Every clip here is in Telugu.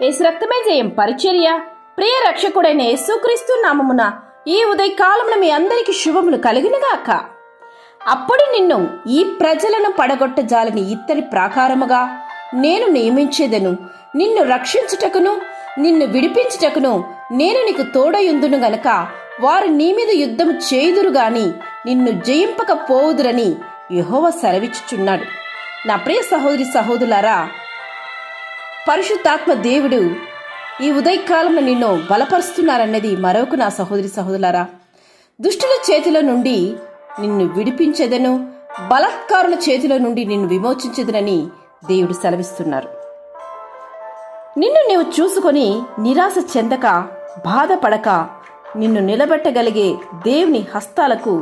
యేసు రక్తమే జయం పరిచర్య. ప్రియ రక్షకుడైన యేసుక్రీస్తు నామమున ఈ ఉదయకాలమున మీ అందరికీ శుభములు కలుగునుగాక. అప్పుడు నిన్ను ఈ ప్రజలను పడగొట్టజాలని ఇత్తడి ప్రాకారముగా నేను నియమించేదను. నిన్ను రక్షించుటకును నిన్ను విడిపించుటకును నేను నీకు తోడయుందును గనక వారు నీ మీద యుద్ధము చేయుదురు గాని నిన్ను జయింపకపోవుదురని యెహోవా సెలవిచ్చుచున్నాడు. నా ప్రియ సహోదరి సహోదరులారా, పరిశుద్ధాత్మ దేవుడు ఈ ఉదయకాలంలో నిన్ను బలపరుస్తున్నారన్నది మరొక నా సహోదరి సహోదరులారా. దుష్టుల చేతిలో నుండి నిన్ను విడిపించేదను, బలాత్కారుల చేతిలో నుండి నిన్ను విమోచించేదనని దేవుడు సెలవిస్తున్నారు. నిన్ను నీవు చూసుకొని నిరాశ చెందక, బాధపడక, నిన్ను నిలబెట్టగలిగే దేవుని హస్తాలకు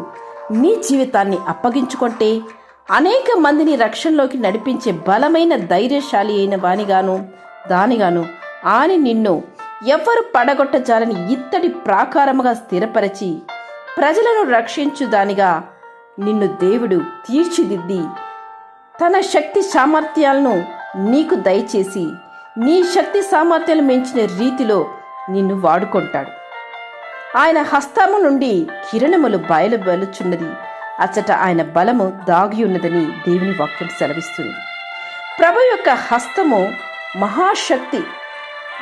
నీ జీవితాన్ని అప్పగించుకుంటే అనేక మందిని రక్షణలోకి నడిపించే బలమైన ధైర్యశాలి అయిన వానిగాను దానిగాను ఆని నిన్ను ఎవరు పడగొట్టజాలని ఇత్తడి ప్రాకారముగా స్థిరపరచి ప్రజలను రక్షించు దానిగా నిన్ను దేవుడు తీర్చిదిద్ది తన శక్తి సామర్థ్యాలను నీకు దయచేసి నీ శక్తి సామర్థ్యాలు మించిన రీతిలో నిన్ను వాడుకుంటాడు. ఆయన హస్తము నుండి కిరణములు బయలుచున్నది, అచ్చట ఆయన బలము దాగి ఉన్నదని దేవుని వాక్యం సెలవిస్తుంది. ప్రభు యొక్క హస్తము మహాశక్తి.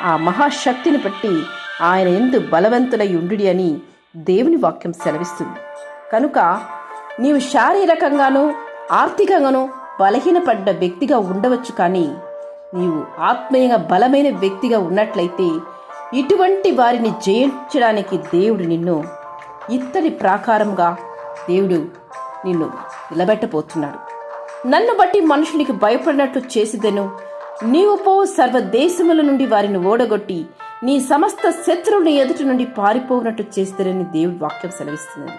ఆ మహాశక్తిని బట్టి ఆయన ఎందు బలవంతులై ఉండుడి అని దేవుని వాక్యం సెలవిస్తుంది. కనుక నీవు శారీరకంగానూ ఆర్థికంగానూ బలహీనపడ్డ వ్యక్తిగా ఉండవచ్చు, కానీ నీవు ఆత్మీయంగా బలమైన వ్యక్తిగా ఉన్నట్లయితే ఇటువంటి వారిని జయించడానికి దేవుడు నిన్ను ఇత్తడి ప్రాకారంగా దేవుడు నిన్ను నిలబెట్టబోతున్నాడు. నన్ను బట్టి మనుషునికి భయపడినట్లు చేసిదెను, నీవు పోవు సర్వదేశముల నుండి వారిని ఓడగొట్టి నీ సమస్త శత్రువుని ఎదుటి నుండి పారిపోనట్టు చేస్తారని దేవుడి వాక్యం సెలవిస్తున్నది.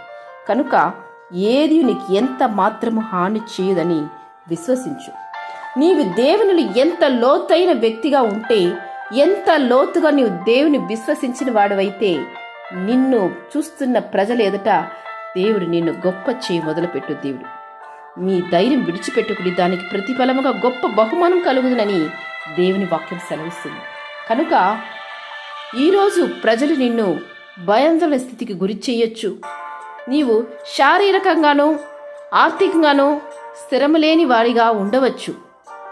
కనుక ఏది నీకు ఎంత మాత్రము హాని చేయదని విశ్వసించు. నీవు దేవునిలో ఎంత లోతైన వ్యక్తిగా ఉంటే, ఎంత లోతుగా నీవు దేవుని విశ్వసించిన వాడివైతే నిన్ను చూస్తున్న ప్రజల ఎదుట దేవుడు నిన్ను గొప్ప చేయి మొదలుపెట్టు. దేవుడు మీ ధైర్యం విడిచిపెట్టుకుని దానికి ప్రతిఫలముగా గొప్ప బహుమానం కలుగునని దేవుని వాక్యం సెలవిస్తుంది. కనుక ఈరోజు ప్రజలు నిన్ను భయాందోళన స్థితికి గురి చేయొచ్చు. నీవు శారీరకంగానూ ఆర్థికంగానూ స్థిరము లేని వాడిగా ఉండవచ్చు.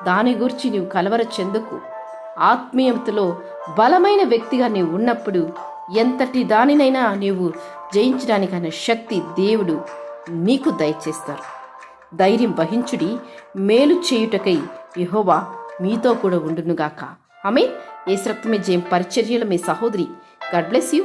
దాని గురించి నీవు కలవర చెందుకు. ఆత్మీయతలో బలమైన వ్యక్తిగా నీవు ఉన్నప్పుడు ఎంతటి దానినైనా నీవు జయించడానికైనా శక్తి దేవుడు నీకు దయచేస్తారు. ధైర్యం వహించుడి, మేలు చేయుటకై యెహోవా మీతో కూడా ఉండునుగాక. ఆమేన్. యేసు రక్తమే జయం పరిచర్యలో మీ సహోదరి. God bless you.